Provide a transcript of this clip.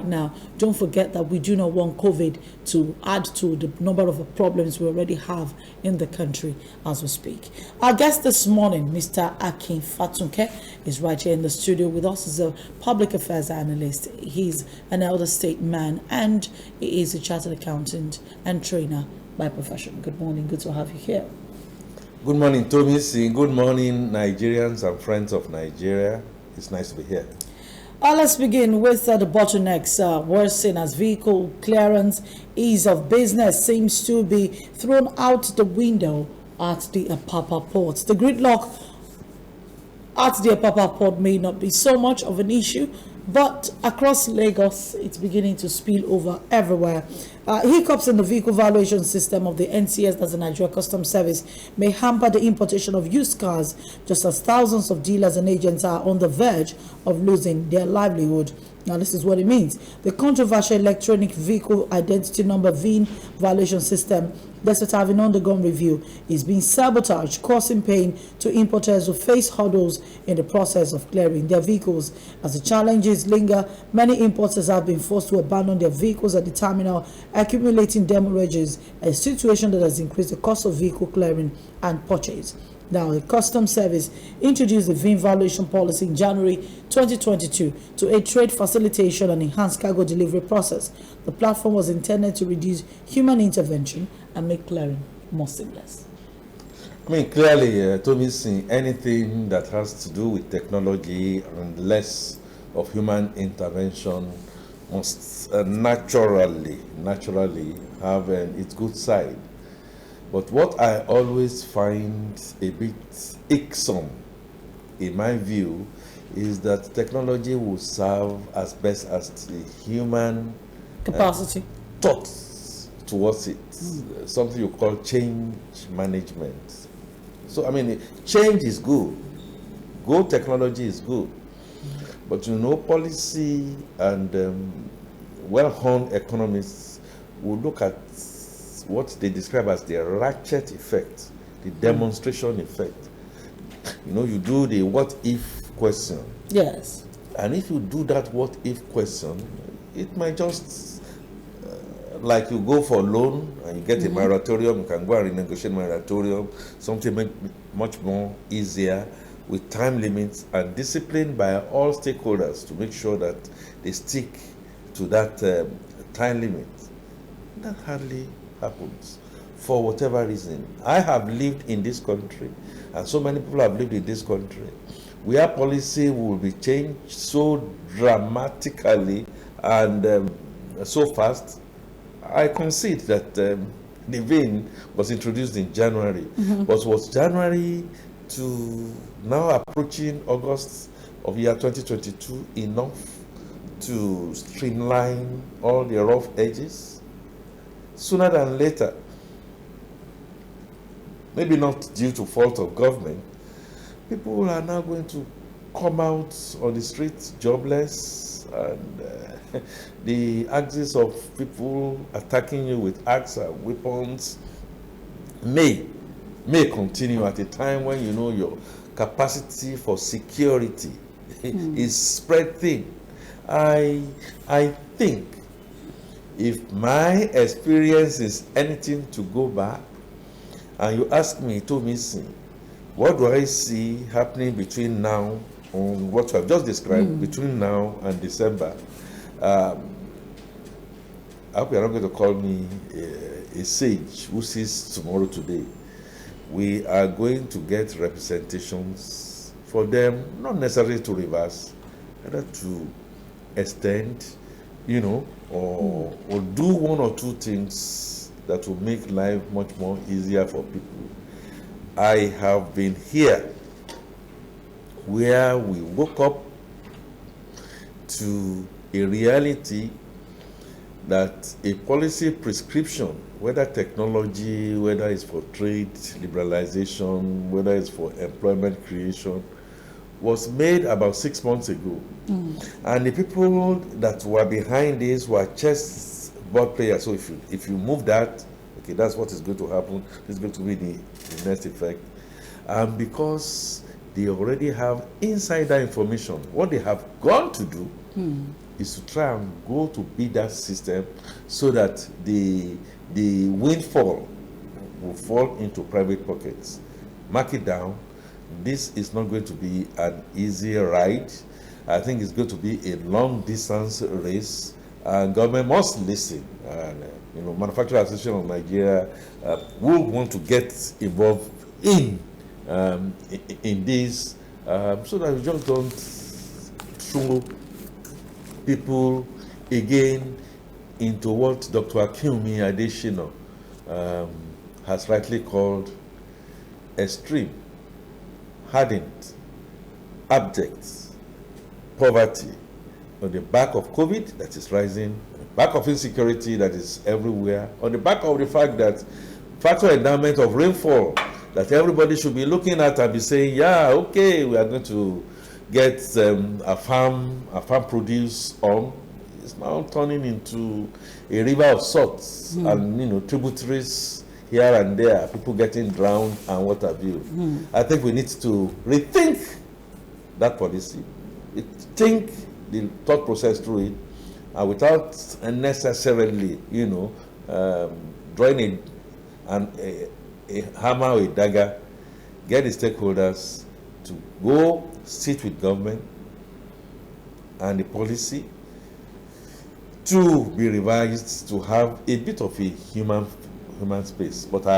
now. Don't forget that we do not want COVID to add to the number of problems we already have in the country as we speak. Our guest this morning, Mr. Akin Fatunke, is right here in the studio with us. He's a public affairs analyst. He's an elder statesman, and he is a chartered accountant and trainer by profession. Good morning. Good to have you here. Good morning, Tommy. Good morning, Nigerians and friends of Nigeria. It's nice to be here. Let's begin with the bottlenecks we're seeing as vehicle clearance, ease of business seems to be thrown out the window at the Apapa port. The gridlock at the Apapa port may not be so much of an issue, but across Lagos, it's beginning to spill over everywhere. Hiccups in the vehicle valuation system of the NCS, that's the Nigeria Customs Service, may hamper the importation of used cars, just as thousands of dealers and agents are on the verge of losing their livelihood. Now, this is what it means. The controversial electronic vehicle identity number VIN valuation system, despite having undergone review, is being sabotaged, causing pain to importers who face hurdles in the process of clearing their vehicles. As the challenges linger, many importers have been forced to abandon their vehicles at the terminal, accumulating damages, a situation that has increased the cost of vehicle clearing and purchase. Now, the Customs Service introduced the VIN valuation policy in January 2022 to aid trade facilitation and enhance cargo delivery process. The platform was intended to reduce human intervention and make clearing more seamless. I mean, clearly, Tommy, anything that has to do with technology and less of human intervention must naturally have its good side. But what I always find a bit irksome, in my view, is that technology will serve as best as the human capacity thoughts towards it. Something you call change management. So, I mean, change is good. Good technology is good. But, policy and well-honed economists will look at what they describe as the ratchet effect, the demonstration effect. You do the what if question. Yes. And if you do that what if question, it might just, like you go for a loan and you get a moratorium, you can go and renegotiate moratorium, something much more easier with time limits and discipline by all stakeholders to make sure that they stick to that time limit. That hardly happens for whatever reason. I have lived in this country, and so many people have lived in this country, where policy will be changed so dramatically and so fast. I concede that the VIN was introduced in January, but was January to now approaching August of year 2022 enough to streamline all the rough edges? Sooner than later, maybe not due to fault of government, people are now going to come out on the streets jobless, and the axis of people attacking you with axes and weapons may continue at a time when your capacity for security is spread thin. I think if my experience is anything to go back, and you ask me, what do I see happening between now and what you have just described, between now and December? I hope you're not going to call me a sage who sees tomorrow today. We are going to get representations for them, not necessarily to reverse, rather to extend, or do one or two things that will make life much more easier for people. I have been here where we woke up to a reality that a policy prescription, whether technology, whether it's for trade liberalization, whether it's for employment creation, was made about 6 months ago. And the people that were behind this were chessboard players. So if you move that, okay, that's what is going to happen. This is going to be the next effect. And because they already have insider information, what they have gone to do is to try and go to beat that system so that the windfall will fall into private pockets. Mark it down. This is not going to be an easy ride. I think it's going to be a long distance race, and government must listen. And Manufacturers Association of Nigeria will want to get involved in this, so that we just don't throw people again into what Dr. Akinwumi Adesina has rightly called extreme, hardened, abject poverty on the back of COVID that is rising, on the back of insecurity that is everywhere, on the back of the fact that factor endowment of rainfall that everybody should be looking at and be saying, yeah, okay, we are going to get a farm produce on. It's now turning into a river of salts and tributaries here and there, people getting drowned and what have you. I think we need to rethink that policy, think the thought process through it, and without necessarily, drawing a hammer or a dagger, get the stakeholders to go sit with government and the policy to be revised to have a bit of a human space. But I